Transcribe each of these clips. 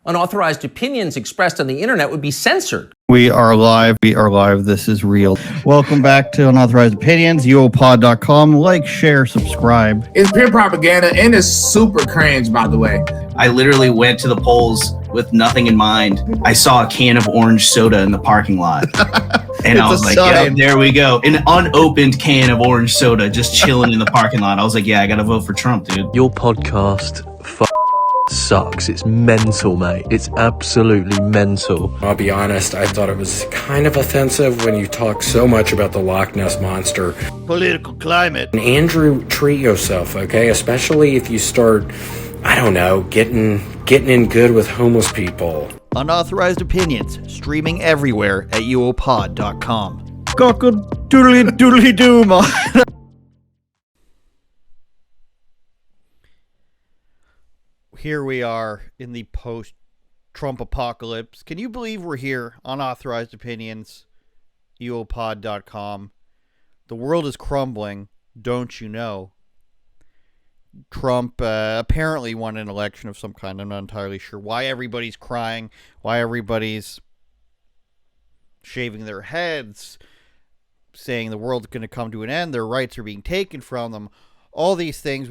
Unauthorized opinions expressed on the internet would be censored. We are live. We are live. This is real. Welcome back to Unauthorized Opinions, UOPod.com. Like, share, subscribe. It's pure propaganda and it's super cringe, by the way. I literally went to the polls with nothing in mind. I saw a can of orange soda in the parking lot. And I was like, yeah, there we go. An unopened can of orange soda just chilling in the parking lot. I was like, yeah, I got to vote for Trump, dude. Your podcast sucks. It's mental, mate. It's absolutely mental. I'll be honest, I thought it was kind of offensive when you talk so much about the Loch Ness Monster. Political climate. And Andrew, treat yourself, okay? Especially if you start, I don't know, getting in good with homeless people. Unauthorized Opinions, streaming everywhere at uopod.com. Cock-a-doodly-doodly-doo, man. Here we are in the post-Trump apocalypse. Can you believe we're here? Unauthorized Opinions, uopod.com. The world is crumbling, don't you know? Trump apparently won an election of some kind. I'm not entirely sure why everybody's crying, why everybody's shaving their heads, saying the world's going to come to an end, their rights are being taken from them. All these things,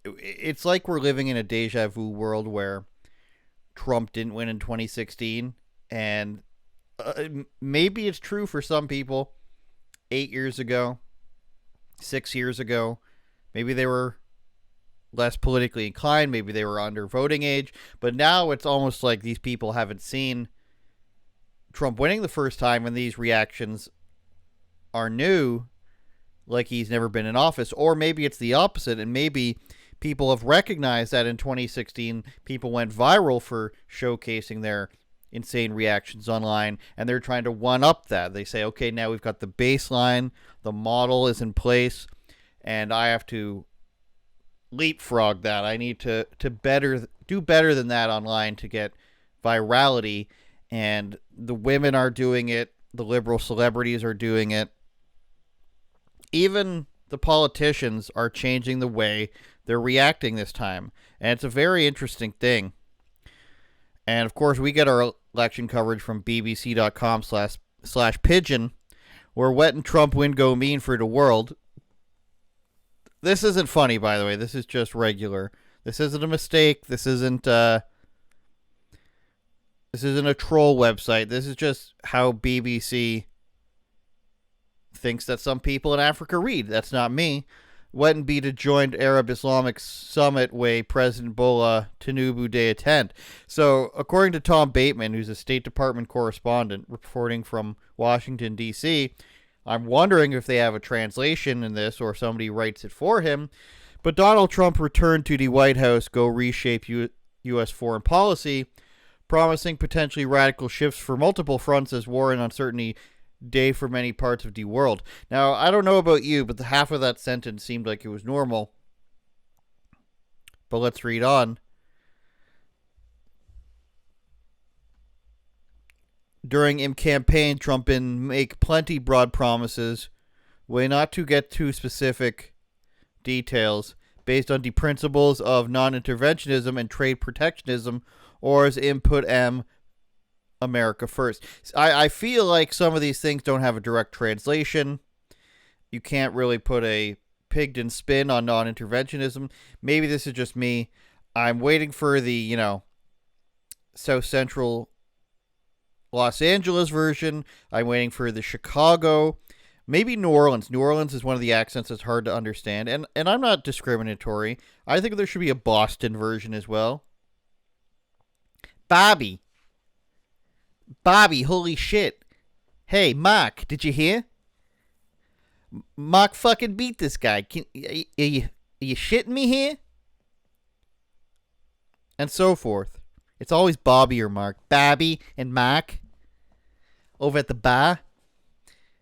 it's like we're living in a deja vu world where Trump didn't win in 2016, and maybe it's true for some people. 8 years ago, 6 years ago, maybe they were less politically inclined, maybe they were under voting age, but now it's almost like these people haven't seen Trump winning the first time, and these reactions are new, like he's never been in office. Or maybe it's the opposite, and maybe people have recognized that in 2016 people went viral for showcasing their insane reactions online, and they're trying to one-up that. They say, okay, now we've got the baseline, the model is in place, and I have to leapfrog that. I need to do better than that online to get virality, and the women are doing it, the liberal celebrities are doing it. Even the politicians are changing the way they're reacting this time. And it's a very interesting thing. And, of course, we get our election coverage from bbc.com/pigeon, where wet and Trump win go mean for the world. This isn't funny, by the way. This is just regular. This isn't a mistake. This isn't a troll website. This is just how BBC thinks that some people in Africa read. That's not me. Wet and beat a joint Arab Islamic summit way President Bola Tinubu day attend. So, according to Tom Bateman, who's a State Department correspondent reporting from Washington, D.C., I'm wondering if they have a translation in this or somebody writes it for him. But Donald Trump returned to the White House, go reshape U.S. foreign policy, promising potentially radical shifts for multiple fronts as war and uncertainty day for many parts of the world. Now, I don't know about you, but the half of that sentence seemed like it was normal. But let's read on. During his campaign, Trump been make plenty broad promises, way not to get too specific details, based on the principles of non-interventionism and trade protectionism, or as input America first. I feel like some of these things don't have a direct translation. You can't really put a pigged-in spin on non-interventionism. Maybe this is just me. I'm waiting for the, South Central Los Angeles version. I'm waiting for the Chicago, maybe New Orleans. New Orleans is one of the accents that's hard to understand. And I'm not discriminatory. I think there should be a Boston version as well. Bobby, holy shit. Hey, Mark, did you hear? Mark fucking beat this guy. Are you shitting me here? And so forth. It's always Bobby or Mark. Bobby and Mark over at the bar.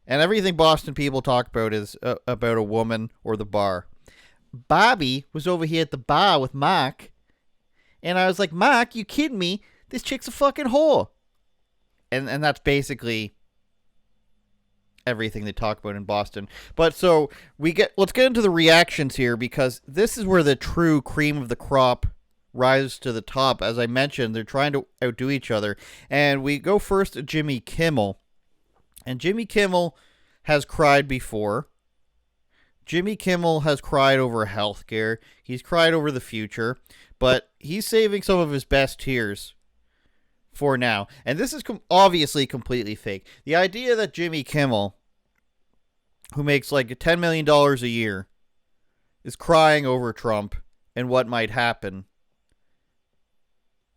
And everything Boston people talk about is about a woman or the bar. Bobby was over here at the bar with Mark. And I was like, Mark, you kidding me? This chick's a fucking whore. And that's basically everything they talk about in Boston. But so let's get into the reactions here, because this is where the true cream of the crop rise to the top. As I mentioned, they're trying to outdo each other. And we go first to Jimmy Kimmel. And Jimmy Kimmel has cried before. Jimmy Kimmel has cried over healthcare. He's cried over the future. But he's saving some of his best tears for now. And this is obviously completely fake. The idea that Jimmy Kimmel, who makes like $10 million a year, is crying over Trump and what might happen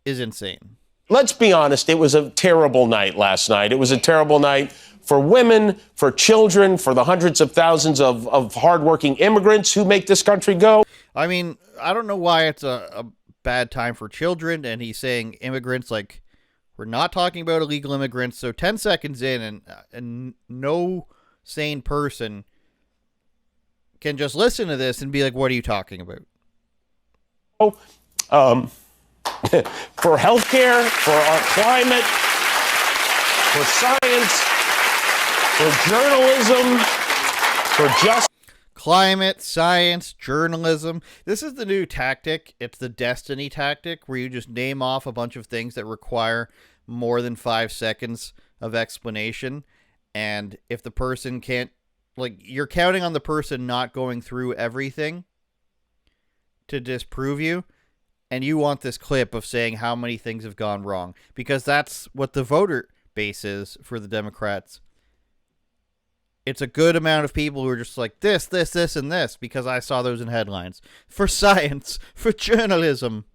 is insane. Let's be honest, it was a terrible night last night. It was a terrible night for women, for children, for the hundreds of thousands of hardworking immigrants who make this country go. I mean, I don't know why it's a bad time for children, and he's saying immigrants, like, we're not talking about illegal immigrants. So 10 seconds in, and no sane person can just listen to this and be like, what are you talking about? For healthcare, for our climate, for science, for journalism, for justice. Climate, science, journalism. This is the new tactic. It's the destiny tactic where you just name off a bunch of things that require more than 5 seconds of explanation. And if the person can't, like, you're counting on the person not going through everything to disprove you. And you want this clip of saying how many things have gone wrong, because that's what the voter base is for the Democrats. It's a good amount of people who are just like this, and this, because I saw those in headlines. For science, for journalism.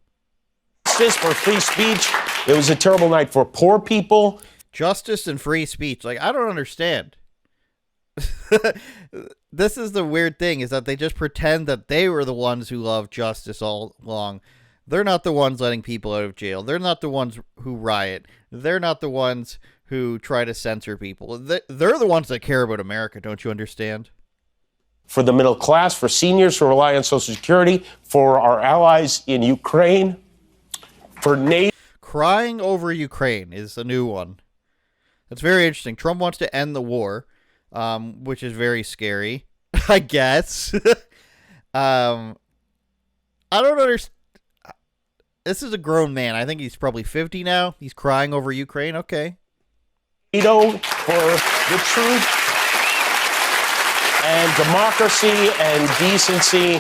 Justice, for free speech. It was a terrible night for poor people. Justice and free speech. Like, I don't understand. This is the weird thing, is that they just pretend that they were the ones who loved justice all along. They're not the ones letting people out of jail. They're not the ones who riot. They're not the ones who try to censor people. They're the ones that care about America, don't you understand? For the middle class, for seniors who rely on Social Security, for our allies in Ukraine, for NATO. Crying over Ukraine is a new one. That's very interesting. Trump wants to end the war, which is very scary, I guess. I don't understand. This is a grown man. I think he's probably 50 now. He's crying over Ukraine. Okay. NATO for the truth and democracy and decency.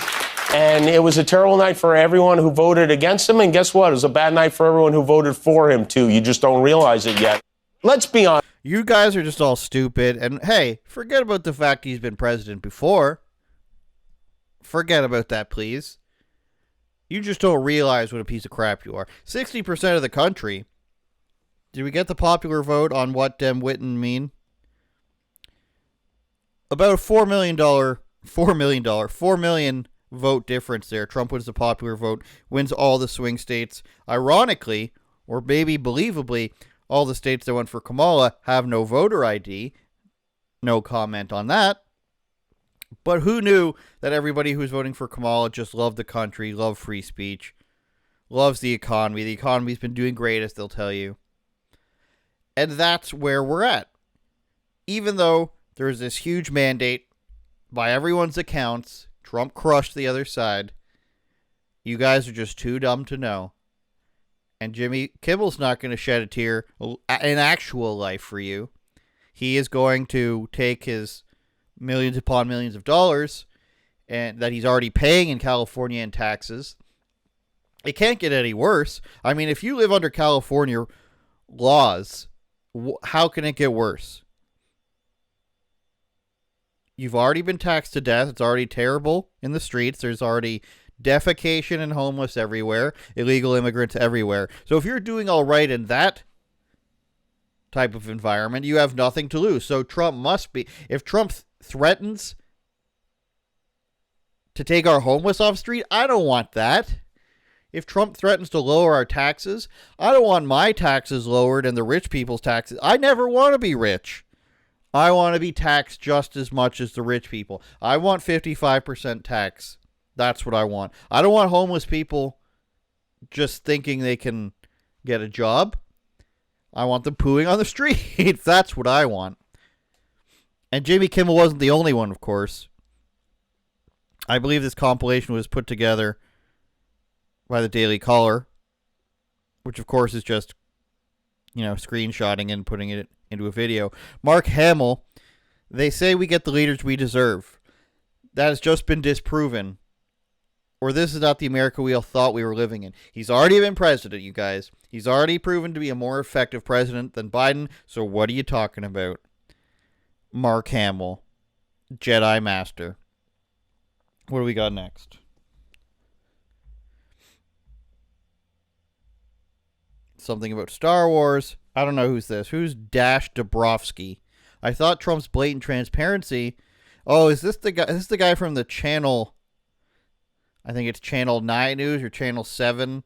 And it was a terrible night for everyone who voted against him. And guess what? It was a bad night for everyone who voted for him, too. You just don't realize it yet. Let's be honest. You guys are just all stupid. And hey, forget about the fact he's been president before. Forget about that, please. You just don't realize what a piece of crap you are. 60% of the country. Did we get the popular vote on what Dem Witten mean? About a $4 million vote difference there. Trump wins the popular vote, wins all the swing states. Ironically, or maybe believably, all the states that went for Kamala have no voter ID. No comment on that. But who knew that everybody who's voting for Kamala just loved the country, loved free speech, loves the economy. The economy's been doing great, as they'll tell you. And that's where we're at. Even though there's this huge mandate, by everyone's accounts, Trump crushed the other side, you guys are just too dumb to know. And Jimmy Kimmel's not going to shed a tear in actual life for you. He is going to take his millions upon millions of dollars and that he's already paying in California in taxes. It can't get any worse. I mean, if you live under California laws, how can it get worse? You've already been taxed to death. It's already terrible in the streets. There's already defecation and homeless everywhere, illegal immigrants everywhere. So if you're doing all right in that type of environment, you have nothing to lose. So Trump must be, if Trump threatens to take our homeless off the street, I don't want that. If Trump threatens to lower our taxes, I don't want my taxes lowered and the rich people's taxes. I never want to be rich. I want to be taxed just as much as the rich people. I want 55% tax. That's what I want. I don't want homeless people just thinking they can get a job. I want them pooing on the streets. That's what I want. And Jimmy Kimmel wasn't the only one, of course. I believe this compilation was put together by the Daily Caller, which of course is just, screenshotting and putting it into a video. Mark Hamill, they say we get the leaders we deserve. That has just been disproven. Or this is not the America we all thought we were living in. He's already been president, you guys. He's already proven to be a more effective president than Biden. So what are you talking about? Mark Hamill, Jedi Master. What do we got next? Something about Star Wars. I don't know who's this. Who's Dash Dabrowski? I thought Trump's blatant transparency. Oh, is this the guy? Is this the guy from the channel? I think it's Channel 9 News or Channel 7.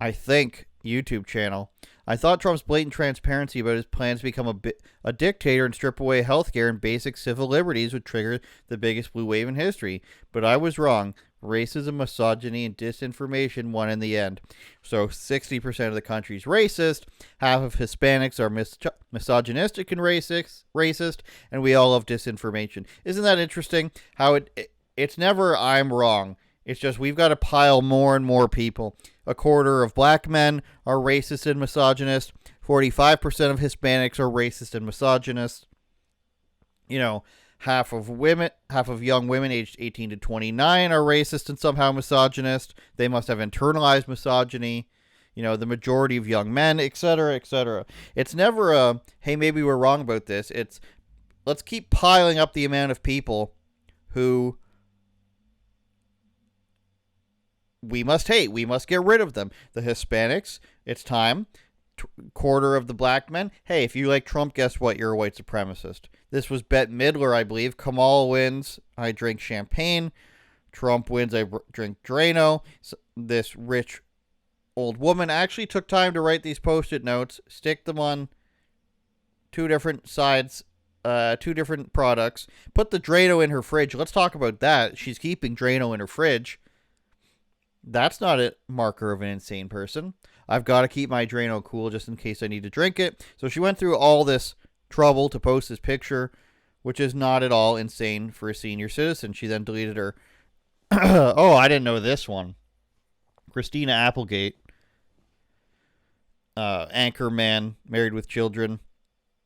I think YouTube channel. I thought Trump's blatant transparency about his plans to become a dictator and strip away healthcare and basic civil liberties would trigger the biggest blue wave in history. But I was wrong. Racism, misogyny, and disinformation won in the end. So 60% of the country's racist, half of Hispanics are misogynistic and racist, and we all love disinformation. Isn't that interesting? How it's never I'm wrong. It's just we've got to pile more and more people. A quarter of black men are racist and misogynist. 45% of Hispanics are racist and misogynist. Half of young women aged 18 to 29 are racist and somehow misogynist. They must have internalized misogyny. The majority of young men, etc., etc. It's never a, hey, maybe we're wrong about this. It's, let's keep piling up the amount of people who we must hate. We must get rid of them. The Hispanics, it's time. Quarter of the black men. Hey, if you like Trump, guess what? You're a white supremacist. This was Bette Midler, I believe. Kamal wins. I drink champagne. Trump wins. I drink Drano. This rich old woman actually took time to write these Post-it notes, stick them on two different sides, two different products. Put the Drano in her fridge. Let's talk about that. She's keeping Drano in her fridge. That's not a marker of an insane person. I've got to keep my Drano cool just in case I need to drink it. So she went through all this trouble to post this picture, which is not at all insane for a senior citizen. She then deleted her. Oh, I didn't know this one. Christina Applegate, anchor man, married with children.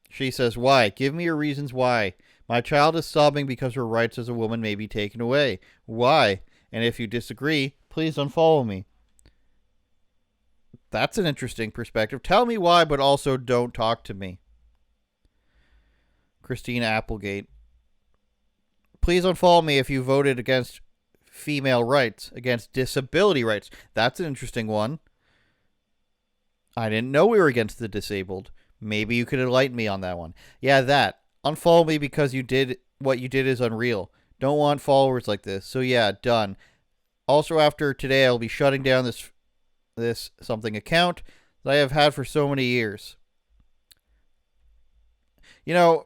She says, why? Give me your reasons why. My child is sobbing because her rights as a woman may be taken away. Why? And if you disagree, please unfollow me. That's an interesting perspective. Tell me why, but also don't talk to me. Christina Applegate. Please unfollow me if you voted against female rights, against disability rights. That's an interesting one. I didn't know we were against the disabled. Maybe you could enlighten me on that one. Yeah, that. Unfollow me because what you did is unreal. Don't want followers like this. So yeah, done. Also, after today, I'll be shutting down this something account that I have had for so many years. A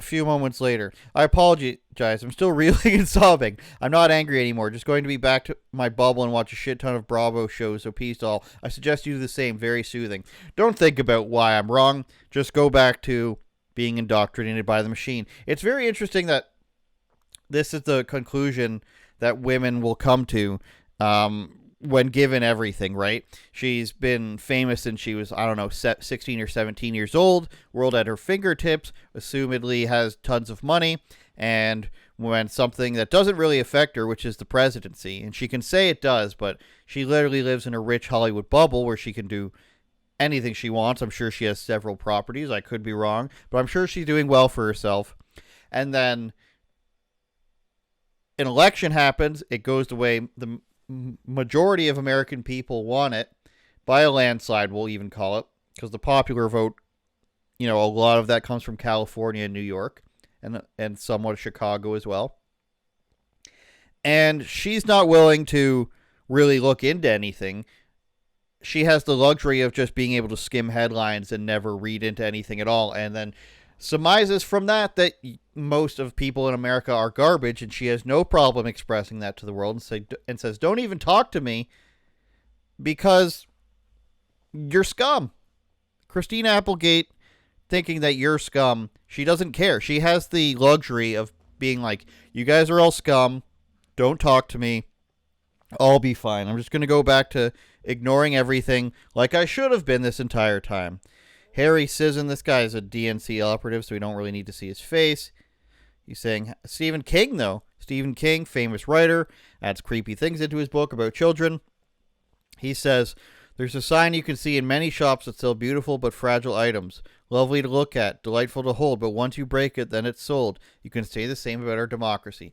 few moments later, I apologize. I'm still reeling and sobbing. I'm not angry anymore. Just going to be back to my bubble and watch a shit ton of Bravo shows. So peace to all. I suggest you do the same. Very soothing. Don't think about why I'm wrong. Just go back to being indoctrinated by the machine. It's very interesting that this is the conclusion that women will come to when given everything, right? She's been famous since she was, 16 or 17 years old, world at her fingertips, assumedly has tons of money, and when something that doesn't really affect her, which is the presidency, and she can say it does, but she literally lives in a rich Hollywood bubble where she can do anything she wants. I'm sure she has several properties. I could be wrong, but I'm sure she's doing well for herself. And then an election happens, it goes the way the majority of American people want it, by a landslide, we'll even call it, because the popular vote, a lot of that comes from California and New York, and somewhat Chicago as well. And she's not willing to really look into anything. She has the luxury of just being able to skim headlines and never read into anything at all, and then surmises from that most of people in America are garbage, and she has no problem expressing that to the world and says, don't even talk to me because you're scum. Christina Applegate thinking that you're scum, she doesn't care. She has the luxury of being like, you guys are all scum, don't talk to me, I'll be fine. I'm just going to go back to ignoring everything like I should have been this entire time. Harry Sisson, this guy is a DNC operative, so we don't really need to see his face. He's saying Stephen King, though. Stephen King, famous writer, adds creepy things into his book about children. He says, there's a sign you can see in many shops that sell beautiful but fragile items. Lovely to look at, delightful to hold, but once you break it, then it's sold. You can say the same about our democracy.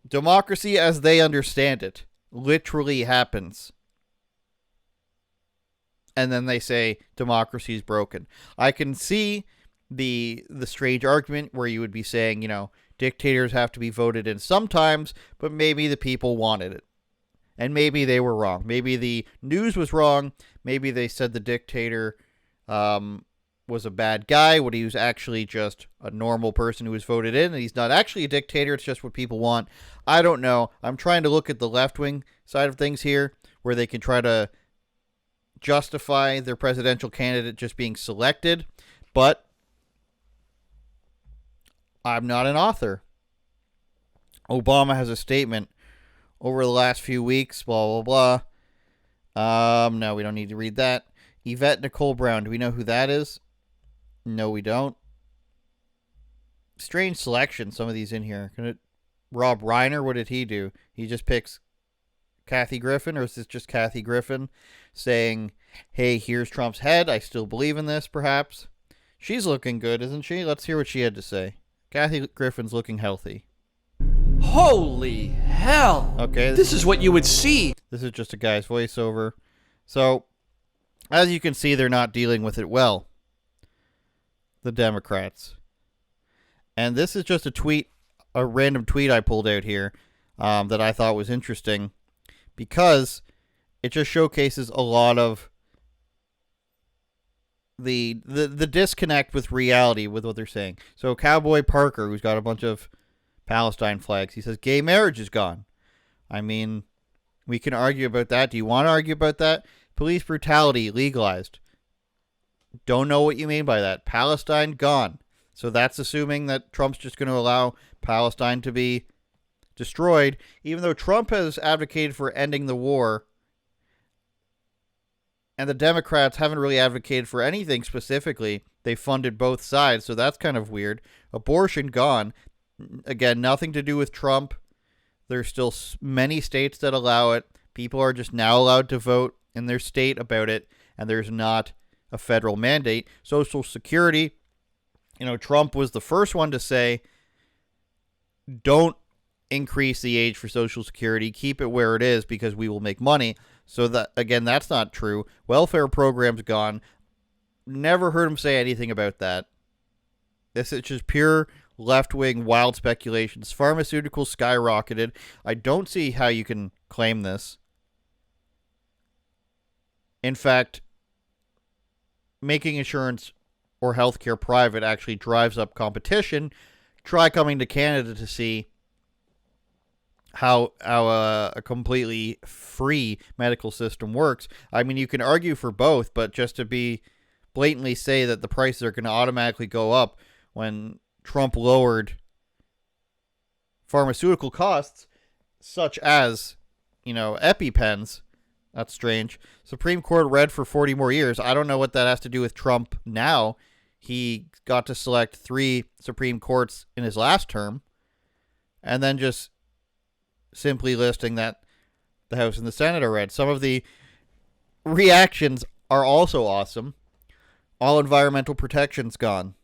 Democracy as they understand it literally happens. And then they say democracy is broken. I can see the strange argument where you would be saying, you know, dictators have to be voted in sometimes, but maybe the people wanted it. And maybe they were wrong. Maybe the news was wrong. Maybe they said the dictator was a bad guy when he was actually just a normal person who was voted in, and he's not actually a dictator. It's just what people want. I don't know. I'm trying to look at the left-wing side of things here, where they can try to justify their presidential candidate just being selected, but I'm not an author. Obama has a statement over the last few weeks, blah, blah, blah. No, we don't need to read that. Yvette Nicole Brown, do we know who that is? No, we don't. Strange selection, some of these in here. Rob Reiner, what did he do? He just picks Kathy Griffin, or is this just Kathy Griffin saying, hey, here's Trump's head. I still believe in this, perhaps. She's looking good, isn't she? Let's hear what she had to say. Kathy Griffin's looking healthy. Holy hell. Okay. This is what you would see. This is just a guy's voiceover. So, as you can see, they're not dealing with it well. The Democrats. And this is just a tweet, a random tweet I pulled out here that I thought was interesting because it just showcases a lot of the disconnect with reality with what they're saying. So Cowboy Parker, who's got a bunch of Palestine flags, he says gay marriage is gone. I mean, we can argue about that. Do you want to argue about that? Police brutality legalized. Don't know what you mean by that. Palestine gone. So that's assuming that Trump's just going to allow Palestine to be destroyed, even though Trump has advocated for ending the war. And the Democrats haven't really advocated for anything specifically. They funded both sides, so that's kind of weird. Abortion gone. Again, nothing to do with Trump. There's still many states that allow it. People are just now allowed to vote in their state about it, and there's not a federal mandate. Social Security, you know, Trump was the first one to say, don't increase the age for Social Security, keep it where it is because we will make money. So that, again, that's not true. Welfare programs gone. Never heard him say anything about that. This is just pure left-wing wild speculations. Pharmaceuticals skyrocketed. I don't see how you can claim this. In fact, making insurance or healthcare private actually drives up competition. Try coming to Canada to see how a completely free medical system works. I mean, you can argue for both, but just to be blatantly say that the prices are going to automatically go up when Trump lowered pharmaceutical costs, such as, you know, EpiPens. That's strange. Supreme Court read for 40 more years. I don't know what that has to do with Trump now. He got to select 3 Supreme Courts in his last term, and then just simply listing that the House and the Senate are read. Some of the reactions are also awesome. All environmental protections gone.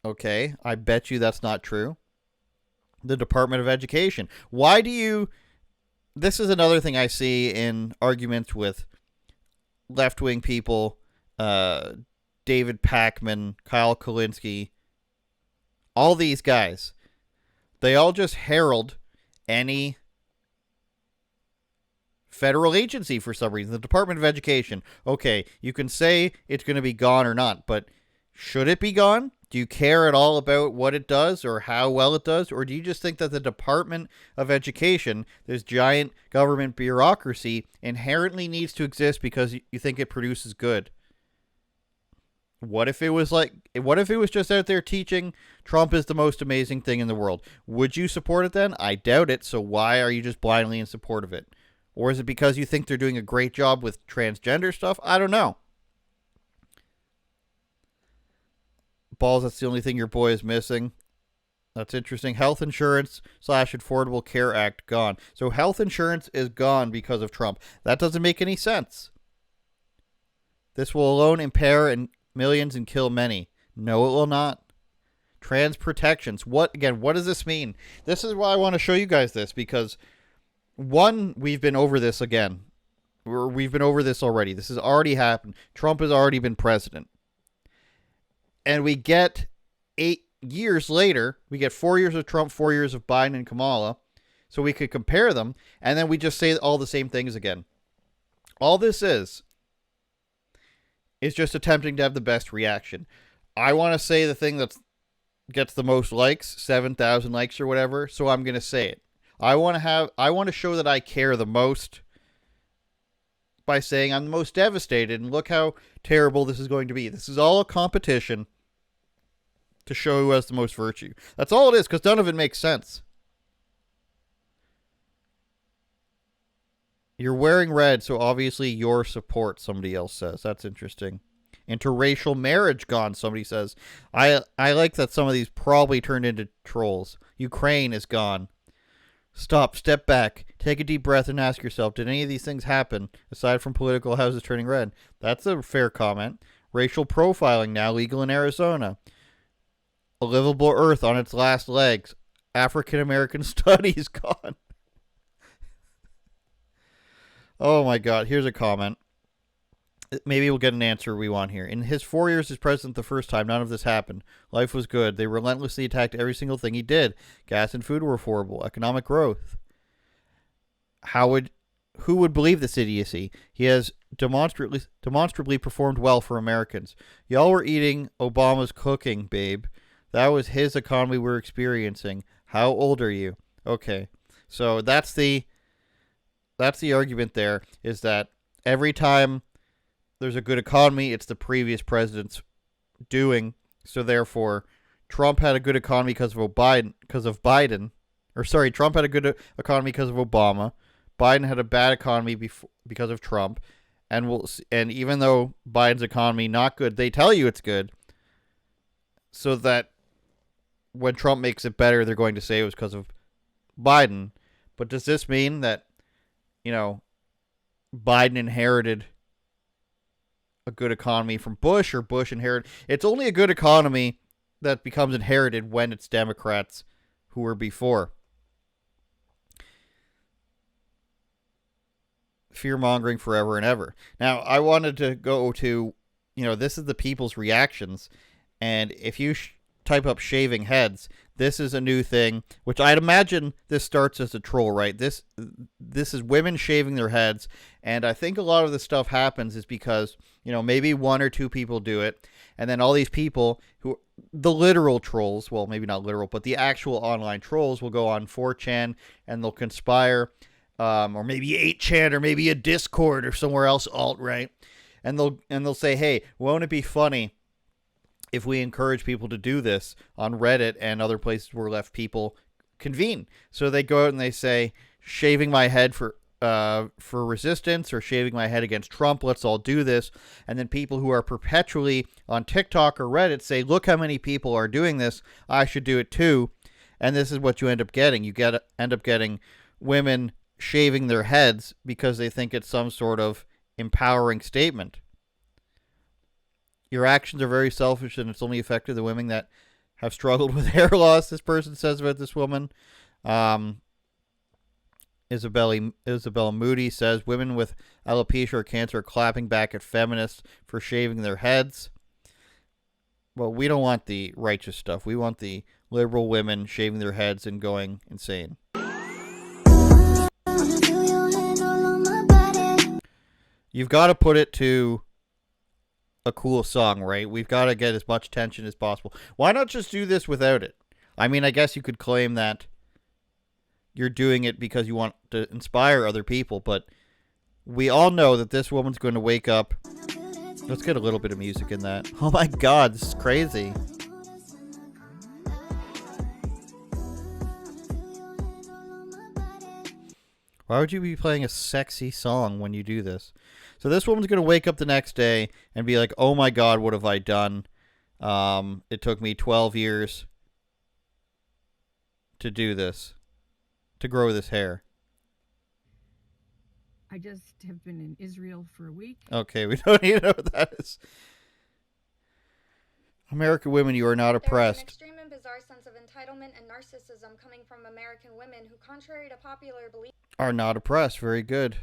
Okay, I bet you that's not true. The Department of Education. Why do you... This is another thing I see in arguments with left-wing people, David Pakman, Kyle Kulinski, all these guys. They all just herald any federal agency for some reason. The Department of Education. Okay, you can say it's going to be gone or not, but should it be gone? Do you care at all about what it does or how well it does? Or do you just think that the Department of Education, this giant government bureaucracy, inherently needs to exist because you think it produces good? What if it was just out there teaching Trump is the most amazing thing in the world? Would you support it then? I doubt it. So why are you just blindly in support of it? Or is it because you think they're doing a great job with transgender stuff? I don't know. Balls, that's the only thing your boy is missing. That's interesting. Health insurance / Affordable Care Act gone. So health insurance is gone because of Trump. That doesn't make any sense. This will alone impair millions and kill many. No, it will not. Trans protections. What does this mean? This is why I want to show you guys this, because one, we've been over this again. We've been over this already. This has already happened. Trump has already been president. And we get 8 years later, we get 4 years of Trump, 4 years of Biden and Kamala, so we could compare them, and then we just say all the same things again. All this is just attempting to have the best reaction. I want to say the thing that gets the most likes, 7,000 likes or whatever, so I'm going to say it. I want to show that I care the most by saying I'm the most devastated, and look how terrible this is going to be. This is all a competition to show who has the most virtue. That's all it is, because none of it makes sense. You're wearing red, so obviously your support, somebody else says. That's interesting. Interracial marriage gone, somebody says. I like that some of these probably turned into trolls. Ukraine is gone. Stop, step back, take a deep breath and ask yourself, did any of these things happen, aside from political houses turning red? That's a fair comment. Racial profiling now legal in Arizona. A livable earth on its last legs. African American studies gone. Oh my God, here's a comment. Maybe we'll get an answer we want here. In his 4 years as president the first time, none of this happened. Life was good. They relentlessly attacked every single thing he did. Gas and food were affordable. Economic growth. Who would believe this idiocy? He has demonstrably performed well for Americans. Y'all were eating Obama's cooking, babe. That was his economy we're experiencing. How old are you? Okay. So that's the argument there, is that every time there's a good economy, it's the previous president's doing. So therefore, Trump had a good economy because of Biden. Or sorry, Trump had a good economy because of Obama. Biden had a bad economy because of Trump. And even though Biden's economy not good, they tell you it's good, so that when Trump makes it better, they're going to say it was because of Biden. But does this mean that, Biden inherited a good economy from Bush, or Bush inherited? It's only a good economy that becomes inherited when it's Democrats who were before. Fear-mongering forever and ever. Now, I wanted to go to, this is the people's reactions, and if you type up shaving heads, this is a new thing, which I'd imagine this starts as a troll, right? This is women shaving their heads, and I think a lot of this stuff happens is because, maybe one or two people do it, and then all these people the literal trolls, well, maybe not literal, but the actual online trolls will go on 4chan, and they'll conspire, or maybe 8chan, or maybe a Discord, or somewhere else alt-right, and they'll say, hey, won't it be funny if we encourage people to do this on Reddit and other places where left people convene? So they go out and they say, shaving my head for resistance, or shaving my head against Trump, let's all do this. And then people who are perpetually on TikTok or Reddit say, look how many people are doing this, I should do it too. And this is what you end up getting. You end up getting women shaving their heads because they think it's some sort of empowering statement. Your actions are very selfish, and it's only affected the women that have struggled with hair loss, this person says about this woman. Isabella Moody says, women with alopecia or cancer are clapping back at feminists for shaving their heads. Well, we don't want the righteous stuff. We want the liberal women shaving their heads and going insane. You've got to put it to a cool song, right? We've got to get as much tension as possible. Why not just do this without it? I mean, I guess you could claim that you're doing it because you want to inspire other people, but we all know that this woman's going to wake up. Let's get a little bit of music in that. Oh my God, this is crazy. Why would you be playing a sexy song when you do this? So this woman's going to wake up the next day and be like, oh my God, what have I done? It took me 12 years to do this, to grow this hair. I just have been in Israel for a week. Okay, we don't even know what that is. American women, you are not oppressed. There is an extreme and bizarre sense of entitlement and narcissism coming from American women who, contrary to popular belief, are not oppressed. Very good.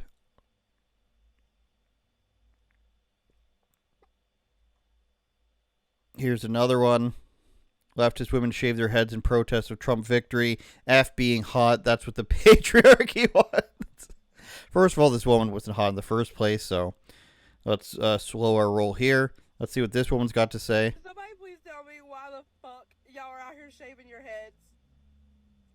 Here's another one. Leftist women shave their heads in protest of Trump victory. F being hot. That's what the patriarchy wants. First of all, this woman wasn't hot in the first place, so let's slow our roll here. Let's see what this woman's got to say. Somebody please tell me why the fuck y'all are out here shaving your heads.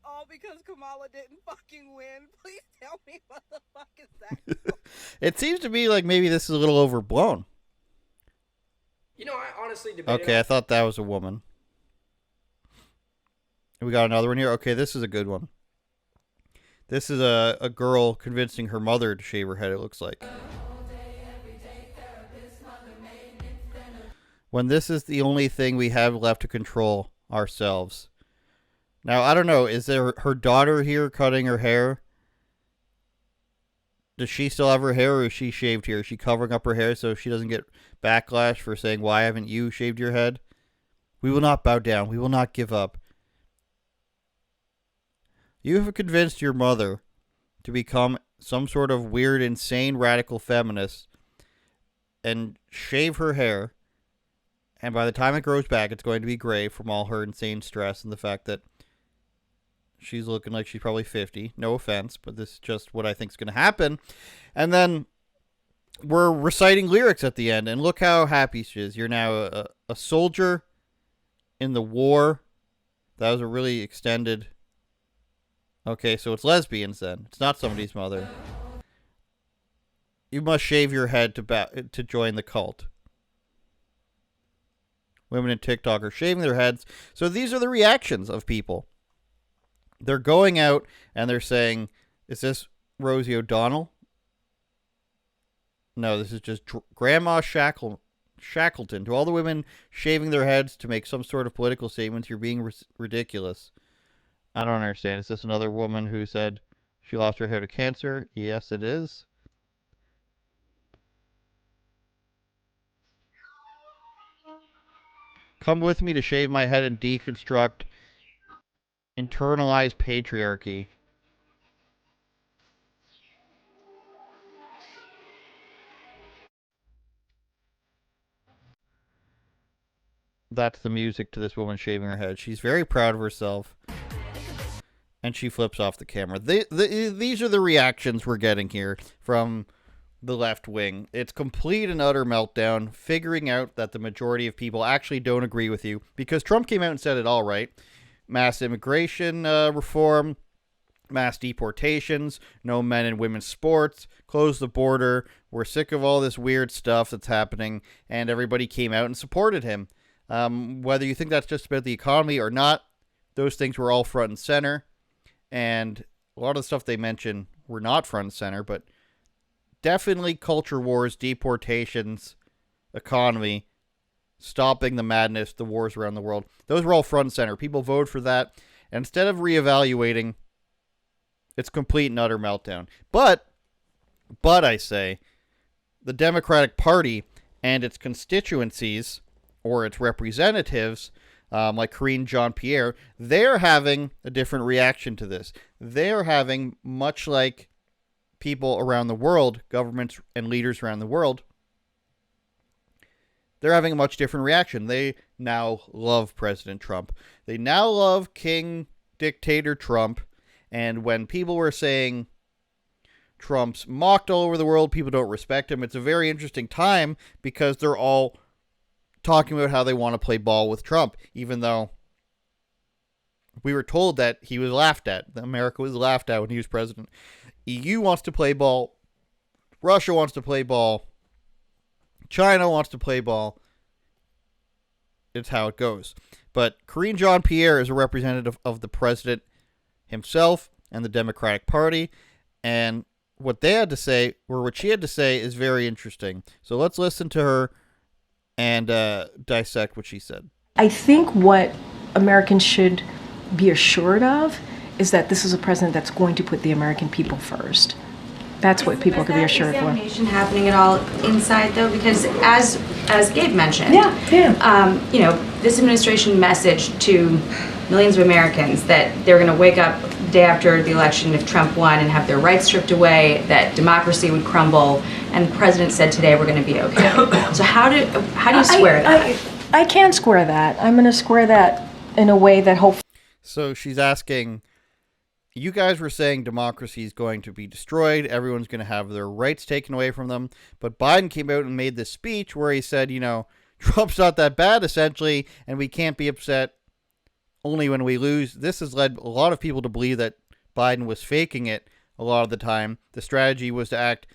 All because Kamala didn't fucking win. Please tell me what the fuck is that? It seems to me like maybe this is a little overblown. You know, I honestly debated. Okay, I thought that was a woman. We got another one here. Okay, this is a good one. This is a girl convincing her mother to shave her head, it looks like. When this is the only thing we have left to control ourselves. Now, I don't know. Is there her daughter here cutting her hair? Does she still have her hair, or is she shaved here? Is she covering up her hair so she doesn't get backlash for saying, why haven't you shaved your head? We will not bow down. We will not give up. You have convinced your mother to become some sort of weird, insane, radical feminist and shave her hair. And by the time it grows back, it's going to be gray from all her insane stress and the fact that she's looking like she's probably 50. No offense, but this is just what I think is going to happen. And then we're reciting lyrics at the end, and look how happy she is. You're now a soldier in the war. That was a really extended... Okay, so it's lesbians then. It's not somebody's mother. You must shave your head to join the cult. Women in TikTok are shaving their heads. So these are the reactions of people. They're going out and they're saying, is this Rosie O'Donnell? No, this is just Grandma Shackleton. To all the women shaving their heads to make some sort of political statements, you're being ridiculous. I don't understand. Is this another woman who said she lost her hair to cancer? Yes, it is. Come with me to shave my head and deconstruct internalized patriarchy. That's the music to this woman shaving her head. She's very proud of herself. And she flips off the camera. These are the reactions we're getting here from the left wing. It's complete and utter meltdown, figuring out that the majority of people actually don't agree with you. Because Trump came out and said it all right. Mass immigration reform, mass deportations, no men and women's sports, close the border. We're sick of all this weird stuff that's happening. And everybody came out and supported him. Whether you think that's just about the economy or not, those things were all front and center. And a lot of the stuff they mention were not front and center, but definitely culture wars, deportations, economy, stopping the madness, the wars around the world. Those were all front and center. People voted for that. And instead of reevaluating, it's complete and utter meltdown. But I say, the Democratic Party and its constituencies, or its representatives, like Karine Jean-Pierre, they're having a different reaction to this. They're having, much like people around the world, governments and leaders around the world, they're having a much different reaction. They now love President Trump. They now love King Dictator Trump. And when people were saying Trump's mocked all over the world, people don't respect him, it's a very interesting time because they're all talking about how they want to play ball with Trump, even though we were told that he was laughed at. America was laughed at when he was president. EU wants to play ball. Russia wants to play ball. China wants to play ball. It's how it goes. But Karine Jean-Pierre is a representative of the president himself and the Democratic Party. And what they had to say, or what she had to say, is very interesting. So let's listen to her and dissect what she said. I think what Americans should be assured of is that this is a president that's going to put the American people first. That's what people can be assured for. Is examination happening at all inside, though? Because as Gabe mentioned, this administration messaged to millions of Americans that they're going to wake up the day after the election if Trump won and have their rights stripped away, that democracy would crumble, and the president said today we're going to be okay. So how do you square that? I can square that. I'm going to square that in a way that hopefully. So she's asking, you guys were saying democracy is going to be destroyed. Everyone's going to have their rights taken away from them. But Biden came out and made this speech where he said, Trump's not that bad, essentially, and we can't be upset only when we lose. This has led a lot of people to believe that Biden was faking it a lot of the time. The strategy was to act,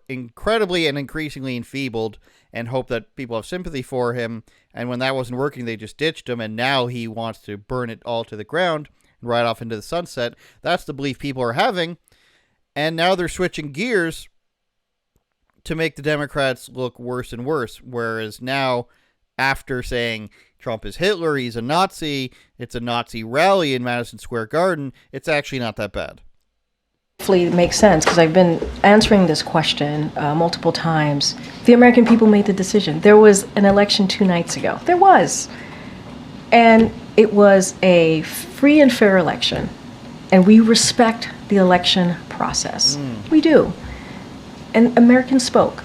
incredibly and increasingly enfeebled and hope that people have sympathy for him. And when that wasn't working, they just ditched him. And now he wants to burn it all to the ground and ride off into the sunset. That's the belief people are having. And now they're switching gears to make the Democrats look worse and worse. Whereas now, after saying Trump is Hitler, he's a Nazi, it's a Nazi rally in Madison Square Garden, it's actually not that bad. Hopefully it makes sense, because I've been answering this question multiple times. The American people made the decision. There was an election 2 nights ago. There was. And it was a free and fair election. And we respect the election process. We do. And Americans spoke.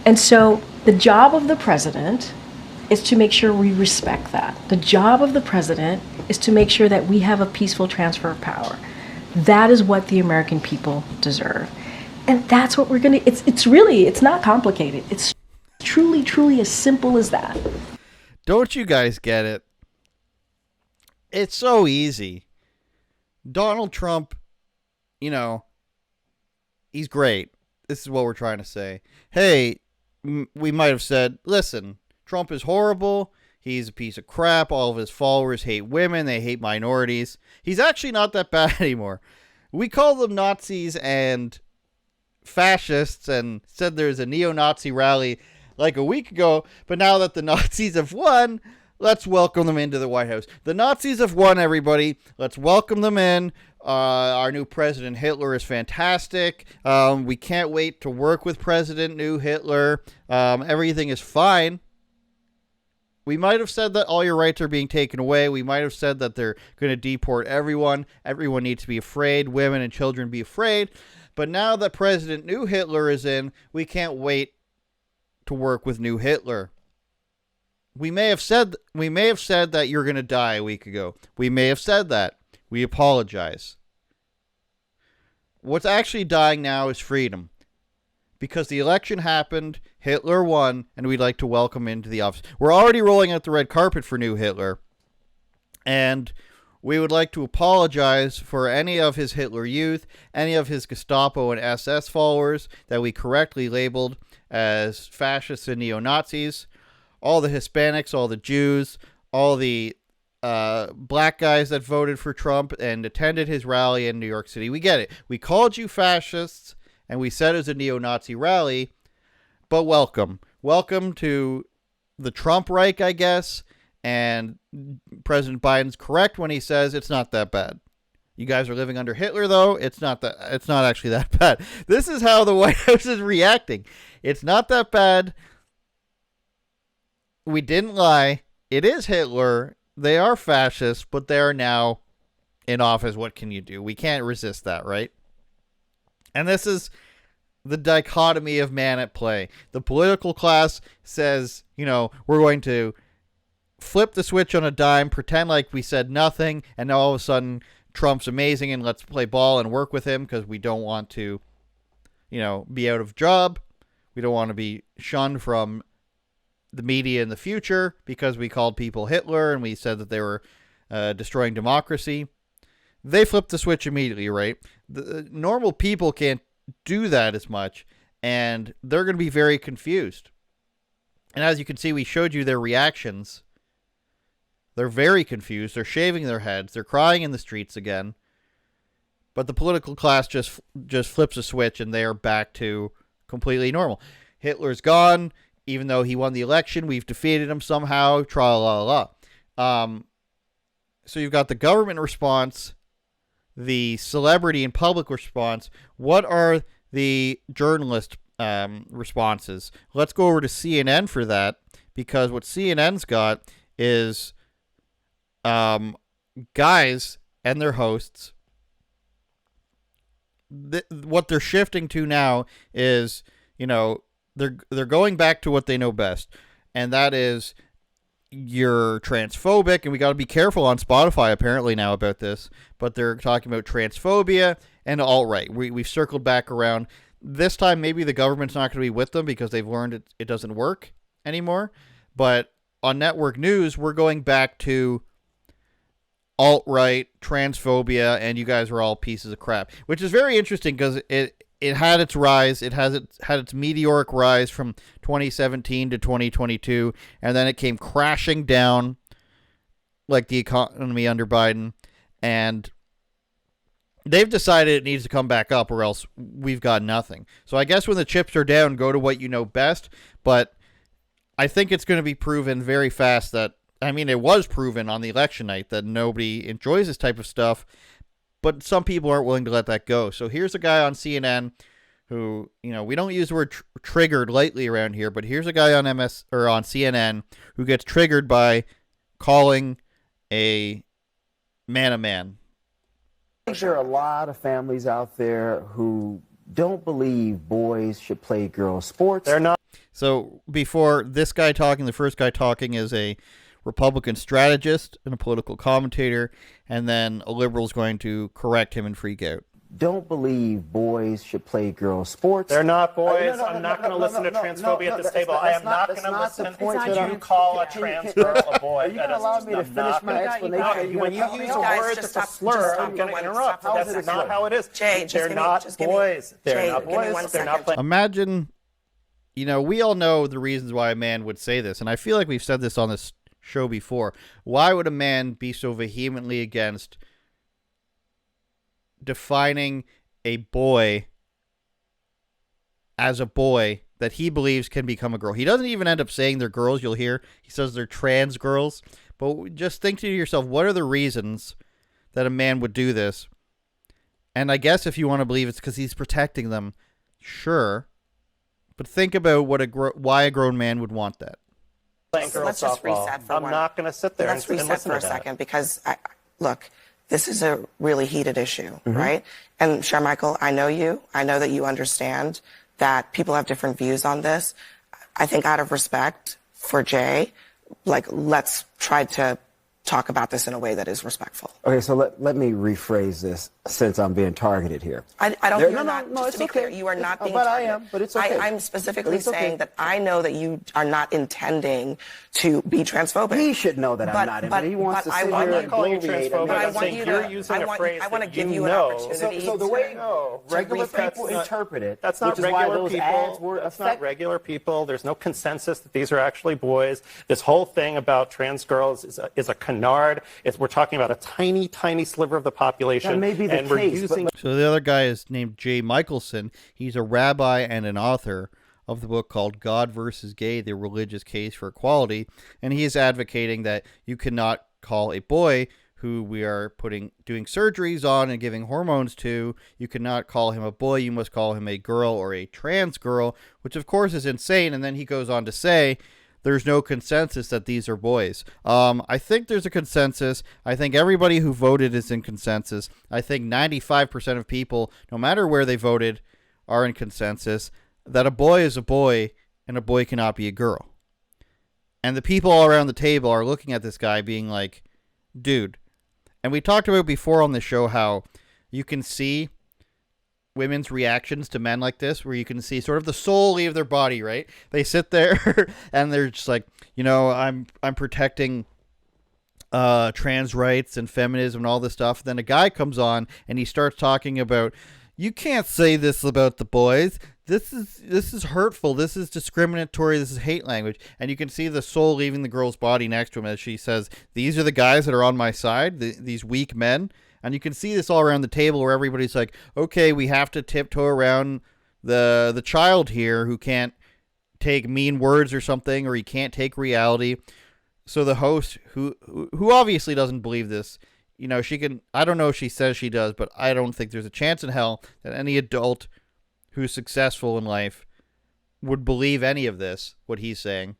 And so the job of the president is to make sure we respect that. The job of the president is to make sure that we have a peaceful transfer of power. That is what the American people deserve. And that's what we're going to, it's not complicated. It's truly, truly as simple as that. Don't you guys get it? It's so easy. Donald Trump, he's great. This is what we're trying to say. Hey, we might have said, listen, Trump is horrible. He's a piece of crap. All of his followers hate women. They hate minorities. He's actually not that bad anymore. We called them Nazis and fascists and said there's a neo-Nazi rally like a week ago. But now that the Nazis have won, let's welcome them into the White House. The Nazis have won, everybody. Let's welcome them in. Our new president, Hitler, is fantastic. We can't wait to work with President New Hitler. Everything is fine. We might have said that all your rights are being taken away. We might have said that they're going to deport everyone. Everyone needs to be afraid. Women and children be afraid. But now that President New Hitler is in, we can't wait to work with New Hitler. We may have said that you're going to die a week ago. We may have said that. We apologize. What's actually dying now is freedom. Because the election happened, Hitler won, and we'd like to welcome into the office. We're already rolling out the red carpet for New Hitler. And we would like to apologize for any of his Hitler Youth, any of his Gestapo and SS followers that we correctly labeled as fascists and neo-Nazis, all the Hispanics, all the Jews, all the black guys that voted for Trump and attended his rally in New York City. We get it. We called you fascists, and we said it was a neo-Nazi rally, but welcome. Welcome to the Trump Reich, I guess, and President Biden's correct when he says it's not that bad. You guys are living under Hitler, though. It's not actually that bad. This is how the White House is reacting. It's not that bad. We didn't lie. It is Hitler. They are fascists, but they are now in office. What can you do? We can't resist that, right? And this is the dichotomy of man at play. The political class says, we're going to flip the switch on a dime, pretend like we said nothing, and now all of a sudden Trump's amazing and let's play ball and work with him because we don't want to, be out of job. We don't want to be shunned from the media in the future because we called people Hitler and we said that they were destroying democracy. They flipped the switch immediately, right? The normal people can't do that as much, and they're going to be very confused. And as you can see, we showed you their reactions. They're very confused. They're shaving their heads. They're crying in the streets again. But the political class just flips a switch, and they are back to completely normal. Hitler's gone, even though he won the election. We've defeated him somehow. Tra-la-la-la. So you've got the government response, the celebrity and public response. What are the journalist responses? Let's go over to CNN for that, because what CNN's got is guys and their hosts. What they're shifting to now is, they're going back to what they know best, and that is, you're transphobic, and we got to be careful on Spotify apparently now about this, but they're talking about transphobia and alt-right. We've circled back around. This time maybe the government's not going to be with them because they've learned it doesn't work anymore, but on network news we're going back to alt-right, transphobia, and you guys are all pieces of crap, which is very interesting because it had its rise. It had its meteoric rise from 2017 to 2022, and then it came crashing down like the economy under Biden, and they've decided it needs to come back up or else we've got nothing. So I guess when the chips are down, go to what you know best, but I think it's going to be proven very fast that, it was proven on the election night that nobody enjoys this type of stuff, but some people aren't willing to let that go. So here's a guy on CNN who, we don't use the word triggered lightly around here, but here's a guy on on CNN who gets triggered by calling a man a man. There are a lot of families out there who don't believe boys should play girls' sports. They're not. So before this guy talking, the first guy talking is a Republican strategist and a political commentator, and then a liberal's going to correct him and freak out. Don't believe boys should play girls' sports. They're not boys. I'm not going to listen to transphobia at this table. I am not going to listen to you call a trans girl a boy. Are you going to allow me to finish my explanation? When you use a word that's a slur, I'm going to interrupt. That's not how it is. They're not boys. They're not boys. They're not playing. Imagine, we all know the reasons why a man would say this, and I feel like we've said this on this show before. Why would a man be so vehemently against defining a boy as a boy that he believes can become a girl? He doesn't even end up saying they're girls. You'll hear he says they're trans girls. But just think to yourself, what are the reasons that a man would do this? And I guess if you want to believe it's because he's protecting them, sure. But think about why a grown man would want that. Let's just reset for I'm not going to sit there and listen for a second, because look, this is a really heated issue, right? And Sharmichael, I know you. I know that you understand that people have different views on this. I think out of respect for Jay, let's try to talk about this in a way that is respectful. Okay, so let me rephrase this since I'm being targeted here. I don't. You're not. Just to be clear, you are not being targeted. I am, but it's okay. I'm specifically saying that I know that you are not intending to be transphobic. He should know that I'm not. But he wants to sit here and bloviate. But I want you to. I want to give you an opportunity. So the way regular people interpret it, that's not regular people. That's not regular people. There's no consensus that these are actually boys. This whole thing about trans girls is a canard. We're talking about a tiny, tiny sliver of the population. That may be the case. So the other guy is named Jay Michelson. He's a rabbi and an author of the book called God versus Gay, The Religious Case for Equality. And he is advocating that you cannot call a boy who we are doing surgeries on and giving hormones to, you cannot call him a boy, you must call him a girl or a trans girl, which of course is insane. And then he goes on to say, there's no consensus that these are boys. I think there's a consensus. I think everybody who voted is in consensus. I think 95% of people, no matter where they voted, are in consensus that a boy is a boy and a boy cannot be a girl. And the people all around the table are looking at this guy being like, dude. And we talked about before on the show how you can see women's reactions to men like this, where you can see sort of the soul leave their body, right? They sit there and they're just like, I'm protecting trans rights and feminism and all this stuff. Then a guy comes on and he starts talking about, you can't say this about the boys. This is hurtful. This is discriminatory. This is hate language. And you can see the soul leaving the girl's body next to him as she says, these are the guys that are on my side, these weak men. And you can see this all around the table where everybody's like, okay, we have to tiptoe around the child here who can't take mean words or something, or he can't take reality. So the host, who obviously doesn't believe this, you know, she can, I don't know if she says she does, but I don't think there's a chance in hell that any adult who's successful in life would believe any of this, what he's saying.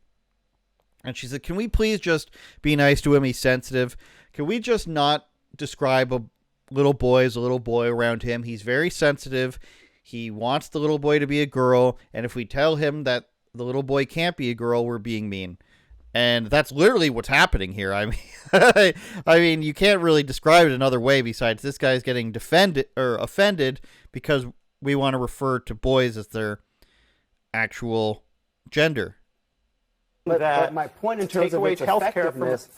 And she said, can we please just be nice to him? He's sensitive. Can we just not describe a little boy as a little boy around him? He's very sensitive. He wants the little boy to be a girl. And if we tell him that the little boy can't be a girl, we're being mean. And that's literally what's happening here. I mean, I mean, you can't really describe it another way besides this guy's getting offended because we want to refer to boys as their actual gender. But my point in terms of its effectiveness,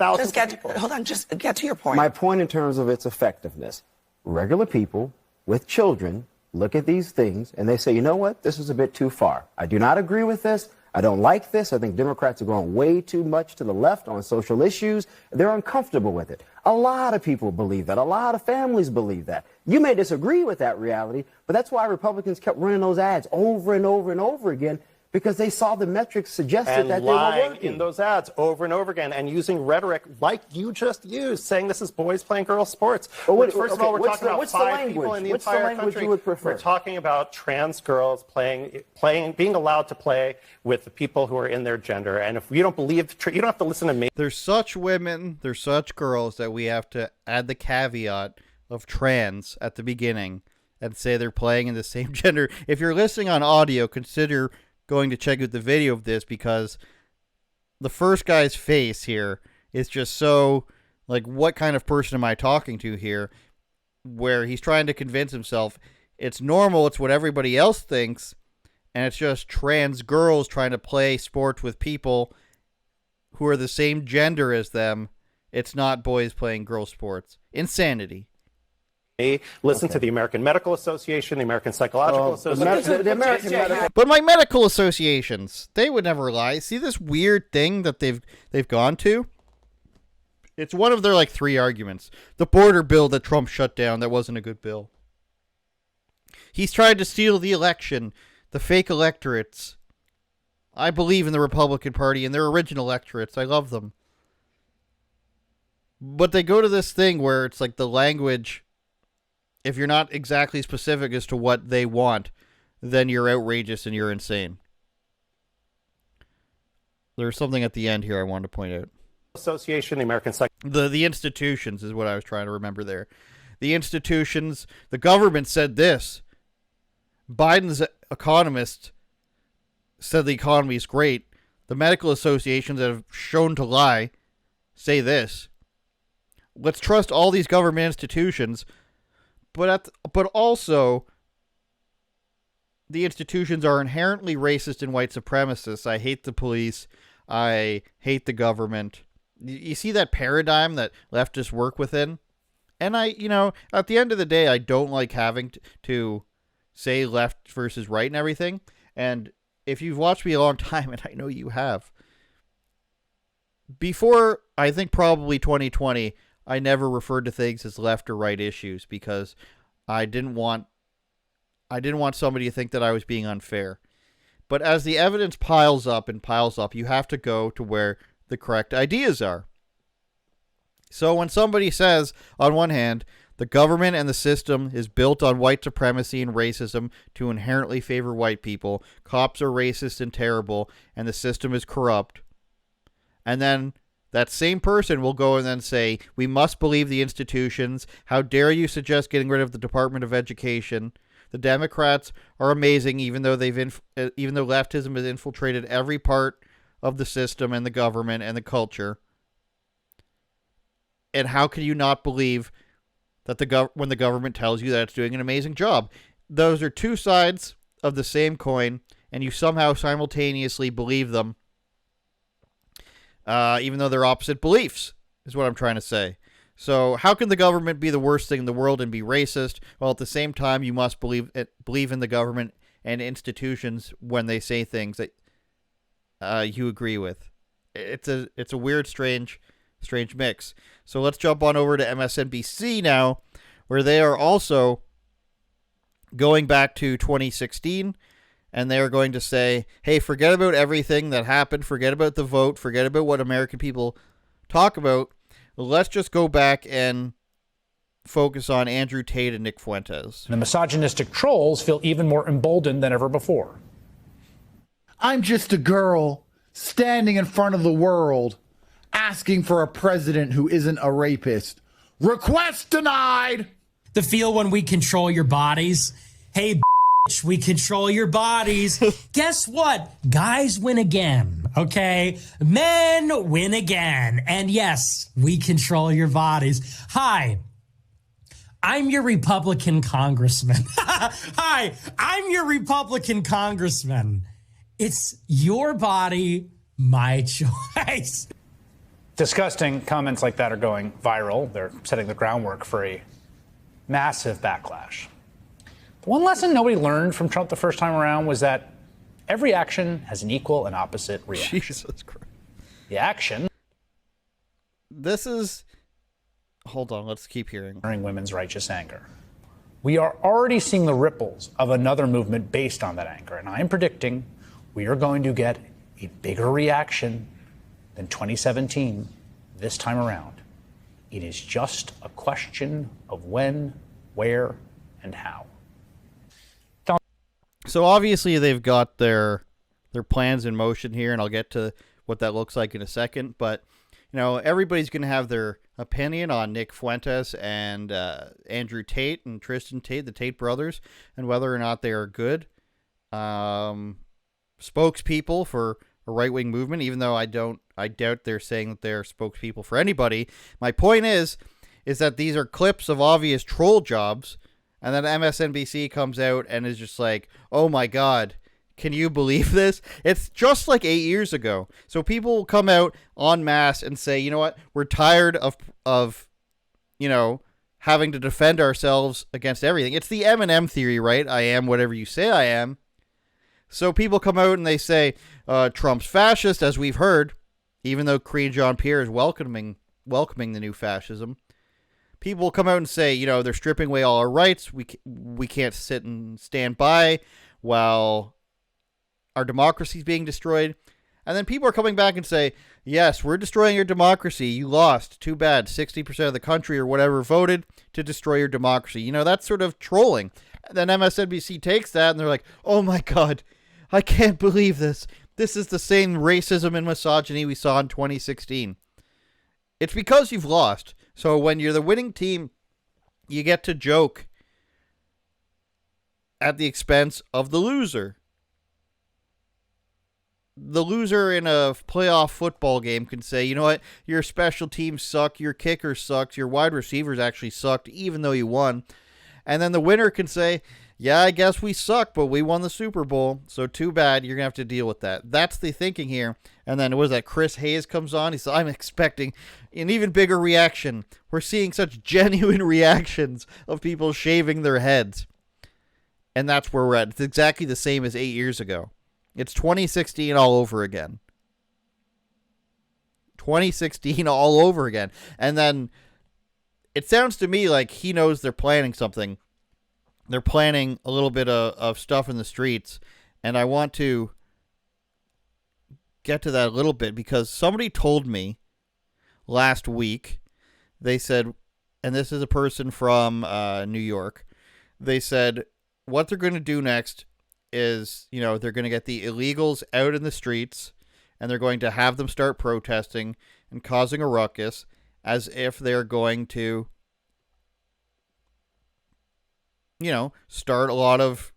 just get to your point. My point in terms of its effectiveness, regular people with children look at these things and they say, you know what, this is a bit too far. I do not agree with this. I don't like this. I think Democrats are going way too much to the left on social issues. They're uncomfortable with it. A lot of people believe that. A lot of families believe that. You may disagree with that reality, but that's why Republicans kept running those ads over and over and over again, because they saw the metrics suggested that they were lying working. in those ads over and over again and using rhetoric like you just used, saying this is boys playing girls sports. First of all, we're talking about 5 people in the entire country. We're talking about trans girls being allowed to play with the people who are in their gender. And if you don't believe, you don't have to listen to me. There's such women, there's such girls that we have to add the caveat of trans at the beginning and say they're playing in the same gender. If you're listening on audio, consider going to check out the video of this, because the first guy's face here is just so like, what kind of person am I talking to here, where he's trying to convince himself it's normal, it's what everybody else thinks, and it's just trans girls trying to play sports with people who are the same gender as them. It's not boys playing girls sports. Insanity. Listen to the American Medical Association, the American Psychological Association. But my medical associations, they would never lie. See this weird thing that they've gone to? It's one of their like 3 arguments. The border bill that Trump shut down, that wasn't a good bill. He's tried to steal the election, the fake electorates. I believe in the Republican Party and their original electorates. I love them. But they go to this thing where it's like the language, if you're not exactly specific as to what they want, then you're outrageous and you're insane. There's something at the end here I wanted to point out. Association, the American the institutions is what I was trying to remember there. The institutions, the government said this. Biden's economist said the economy is great. The medical associations that have shown to lie say this. Let's trust all these government institutions. But also, the institutions are inherently racist and white supremacists. I hate the police. I hate the government. You see that paradigm that leftists work within? And at the end of the day, I don't like having to say left versus right and everything. And if you've watched me a long time, and I know you have, before, I think probably 2020, I never referred to things as left or right issues because I didn't want somebody to think that I was being unfair. But as the evidence piles up, you have to go to where the correct ideas are. So when somebody says, on one hand, the government and the system is built on white supremacy and racism to inherently favor white people, cops are racist and terrible, and the system is corrupt, and then that same person will go and then say, we must believe the institutions. How dare you suggest getting rid of the Department of Education? The Democrats are amazing, even though leftism has infiltrated every part of the system and the government and the culture. And how can you not believe that when the government tells you that it's doing an amazing job? Those are 2 sides of the same coin, and you somehow simultaneously believe them. Even though they're opposite beliefs, is what I'm trying to say. So how can the government be the worst thing in the world and be racist, while at the same time you must believe in the government and institutions when they say things that you agree with? It's a weird, strange mix. So let's jump on over to MSNBC now, where they are also going back to 2016, and they are going to say, hey, forget about everything that happened, forget about the vote, forget about what American people talk about. Let's just go back and focus on Andrew Tate and Nick Fuentes. The misogynistic trolls feel even more emboldened than ever before. I'm just a girl standing in front of the world asking for a president who isn't a rapist. Request denied! The feel when we control your bodies. Hey, bitch, we control your bodies. Guess what? Guys win again, okay? Men win again. And yes, we control your bodies. Hi, I'm your Republican congressman. Hi, I'm your Republican congressman. It's your body, my choice. Disgusting comments like that are going viral. They're setting the groundwork for a massive backlash. The one lesson nobody learned from Trump the first time around was that every action has an equal and opposite reaction. Jesus Christ. The action. This is... Hold on, let's keep hearing. Women's righteous anger. We are already seeing the ripples of another movement based on that anger, and I am predicting we are going to get a bigger reaction than 2017 this time around. It is just a question of when, where, and how. So obviously they've got their plans in motion here, and I'll get to what that looks like in a second, but you know, everybody's going to have their opinion on Nick Fuentes and Andrew Tate and Tristan Tate, the Tate brothers, and whether or not they are good spokespeople for a right-wing movement, even though I doubt they're saying that they're spokespeople for anybody. My point is that these are clips of obvious troll jobs, and then MSNBC comes out and is just like, oh my God, can you believe this? It's just like 8 years ago. So people will come out en masse and say, you know what, we're tired of you know, having to defend ourselves against everything. It's the Eminem theory, right? I am whatever you say I am. So people come out and they say, Trump's fascist, as we've heard, even though Karine Jean-Pierre is welcoming the new fascism. People come out and say, you know, they're stripping away all our rights. We can't sit and stand by while our democracy is being destroyed. And then people are coming back and say, yes, we're destroying your democracy. You lost. Too bad. 60% of the country or whatever voted to destroy your democracy. You know, that's sort of trolling. And then MSNBC takes that and they're like, oh my God, I can't believe this. This is the same racism and misogyny we saw in 2016. It's because you've lost. So when you're the winning team, you get to joke at the expense of the loser. The loser in a playoff football game can say, you know what, your special teams suck, your kicker sucks, your wide receivers actually sucked, even though you won. And then the winner can say, yeah, I guess we suck, but we won the Super Bowl, so too bad, you're going to have to deal with that. That's the thinking here. And then, what was that, Chris Hayes comes on, he says, I'm expecting an even bigger reaction. We're seeing such genuine reactions of people shaving their heads. And that's where we're at. It's exactly the same as 8 years ago. It's 2016 all over again. 2016 all over again. And then it sounds to me like he knows they're planning something. They're planning a little bit of stuff in the streets. And I want to get to that a little bit because somebody told me last week, they said, and this is a person from New York, they said what they're going to do next is, you know, they're going to get the illegals out in the streets and they're going to have them start protesting and causing a ruckus as if they're going to, you know, start a lot of,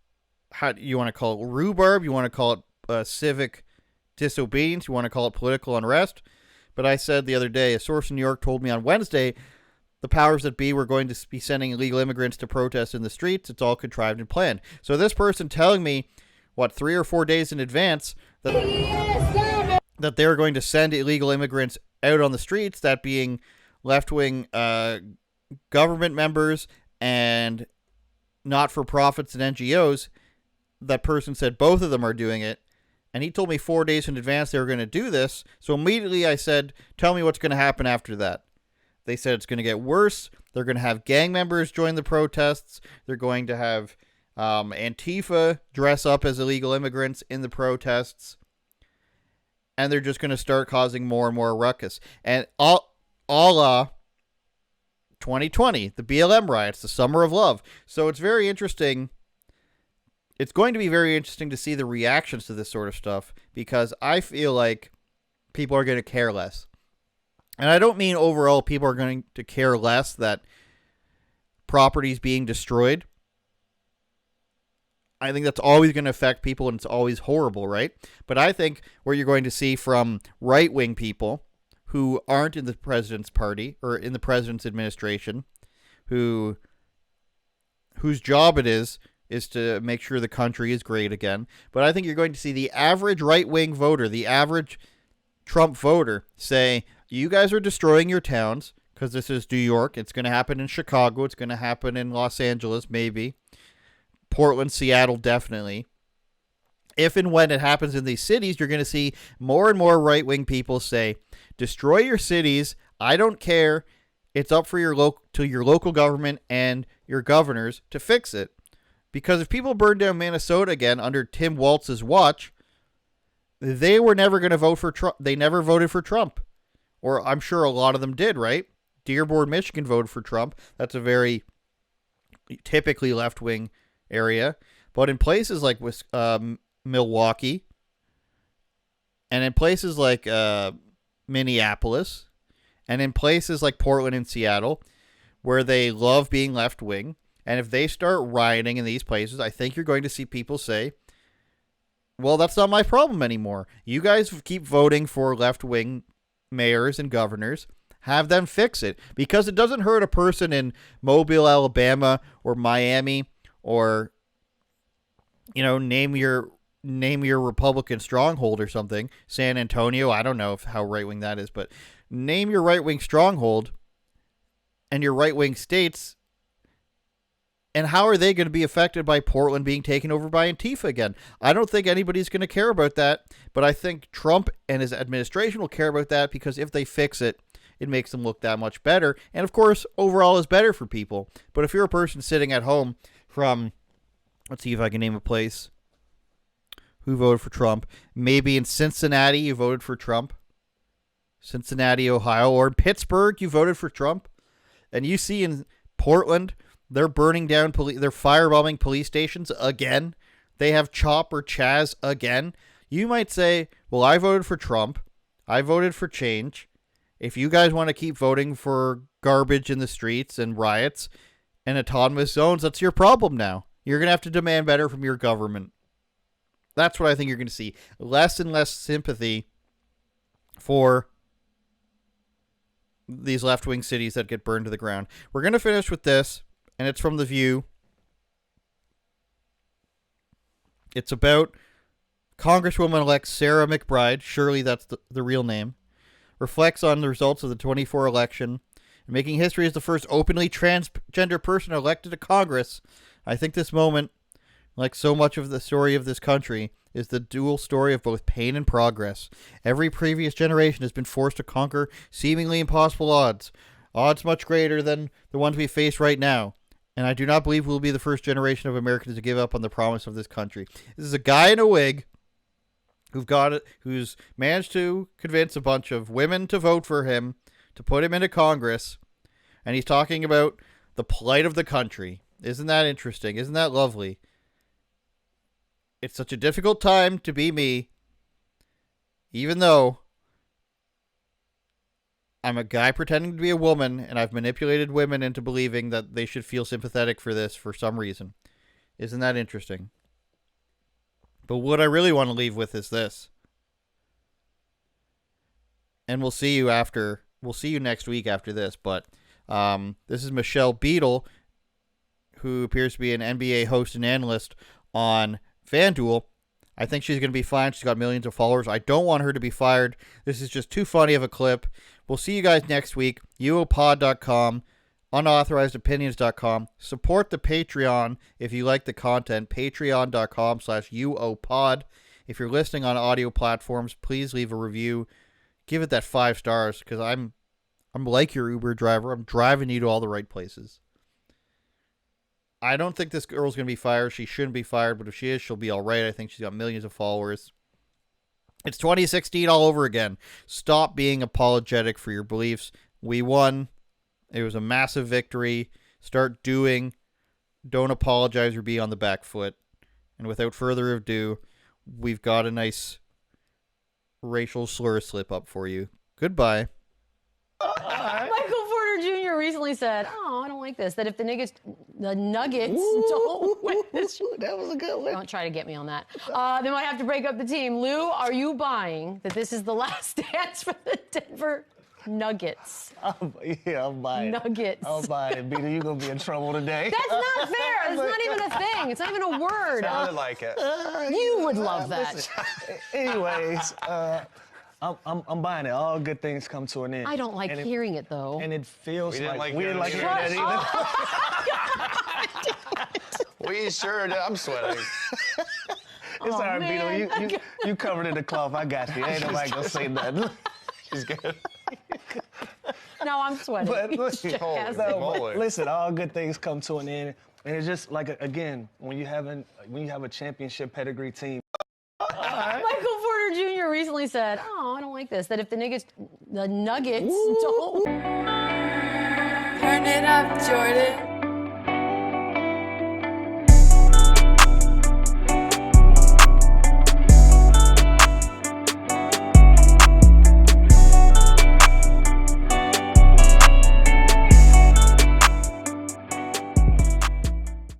how you want to call it, rhubarb, you want to call it civic disobedience, you want to call it political unrest. But I said the other day, a source in New York told me on Wednesday, the powers that be were going to be sending illegal immigrants to protest in the streets. It's all contrived and planned. So this person telling me, 3 or 4 days in advance, that they're going to send illegal immigrants out on the streets, that being left-wing government members and not-for-profits and NGOs, that person said both of them are doing it. And he told me 4 days in advance they were going to do this. So immediately I said, tell me what's going to happen after that. They said it's going to get worse. They're going to have gang members join the protests. They're going to have Antifa dress up as illegal immigrants in the protests. And they're just going to start causing more and more ruckus. And a la 2020, the BLM riots, the Summer of Love. So it's very interesting. It's going to be very interesting to see the reactions to this sort of stuff, because I feel like people are going to care less. And I don't mean overall people are going to care less that property's being destroyed. I think that's always going to affect people, and it's always horrible, right? But I think what you're going to see from right-wing people who aren't in the president's party or in the president's administration, whose job it is to make sure the country is great again. But I think you're going to see the average right-wing voter, the average Trump voter, say, you guys are destroying your towns, because this is New York. It's going to happen in Chicago. It's going to happen in Los Angeles, maybe. Portland, Seattle, definitely. If and when it happens in these cities, you're going to see more and more right-wing people say, destroy your cities. I don't care. It's up for your local government and your governors to fix it. Because if people burn down Minnesota again under Tim Walz's watch, they were never going to vote for Trump. They never voted for Trump. Or I'm sure a lot of them did, right? Dearborn, Michigan voted for Trump. That's a very typically left-wing area. But in places like Milwaukee, and in places like Minneapolis, and in places like Portland and Seattle, where they love being left-wing, and if they start rioting in these places, I think you're going to see people say, well, that's not my problem anymore. You guys keep voting for left-wing mayors and governors. Have them fix it. Because it doesn't hurt a person in Mobile, Alabama, or Miami, or, name your Republican stronghold or something. San Antonio, I don't know how right-wing that is, but name your right-wing stronghold and your right-wing states, and how are they going to be affected by Portland being taken over by Antifa again? I don't think anybody's going to care about that, but I think Trump and his administration will care about that, because if they fix it, it makes them look that much better. And, of course, overall is better for people. But if you're a person sitting at home from, let's see if I can name a place who voted for Trump. Maybe in Cincinnati you voted for Trump. Cincinnati, Ohio. Or in Pittsburgh you voted for Trump. And you see in Portland, they're burning down, they're firebombing police stations again. They have CHOP or Chaz again. You might say, well, I voted for Trump. I voted for change. If you guys want to keep voting for garbage in the streets and riots and autonomous zones, that's your problem now. You're going to have to demand better from your government. That's what I think you're going to see. Less and less sympathy for these left-wing cities that get burned to the ground. We're going to finish with this, and it's from The View. It's about Congresswoman-elect Sarah McBride. Surely that's the real name. Reflects on the results of the 2024 election, and making history as the first openly transgender person elected to Congress. I think this moment, like so much of the story of this country, is the dual story of both pain and progress. Every previous generation has been forced to conquer seemingly impossible odds much greater than the ones we face right now. And I do not believe we'll be the first generation of Americans to give up on the promise of this country. This is a guy in a wig who's managed to convince a bunch of women to vote for him, to put him into Congress, and he's talking about the plight of the country. Isn't that interesting? Isn't that lovely? It's such a difficult time to be me, even though I'm a guy pretending to be a woman, and I've manipulated women into believing that they should feel sympathetic for this for some reason. Isn't that interesting? But what I really want to leave with is this. And we'll see you next week after this. But this is Michelle Beadle, who appears to be an NBA host and analyst on FanDuel. I think she's going to be fine. She's got millions of followers. I don't want her to be fired. This is just too funny of a clip. We'll see you guys next week. UOPod.com. unauthorizedopinions.com. Support the Patreon if you like the content. Patreon.com/UOPod. If you're listening on audio platforms, please leave a review. Give it that 5 stars, because I'm I'm like your Uber driver. I'm driving you to all the right places. I don't think this girl's going to be fired. She shouldn't be fired, but if she is, she'll be all right. I think she's got millions of followers. It's 2016 all over again. Stop being apologetic for your beliefs. We won. It was a massive victory. Start doing. Don't apologize or be on the back foot. And without further ado, we've got a nice racial slur slip up for you. Goodbye. Michael Porter Jr. recently said, "Oh, I don't like this. That if the Nuggets don't win this, that was a good one. Don't try to get me on that. They might have to break up the team." Lou, are you buying that this is the last dance for the Denver Nuggets? Yeah, I'm buying. Nuggets. I'm buying it. Beta, you're gonna be in trouble today. That's not fair. It's not even a thing. It's not even a word. Sounded like it. You would love that. Listen, anyways, I'm buying it. All good things come to an end. I don't like hearing it though. And it feels We didn't like like we didn't like hearing hearing that either. We sure did. I'm sweating. It's all right, Beto. You covered in the cloth. I got you. Ain't nobody gonna say nothing. It's good. No, I'm sweating. But listen, Jackass. listen, all good things come to an end. And it's just like, again, when you have a championship pedigree team. Michael Porter Jr. recently said, "Oh, I don't like this. That if the Nuggets don't." Turn it up, Jordan.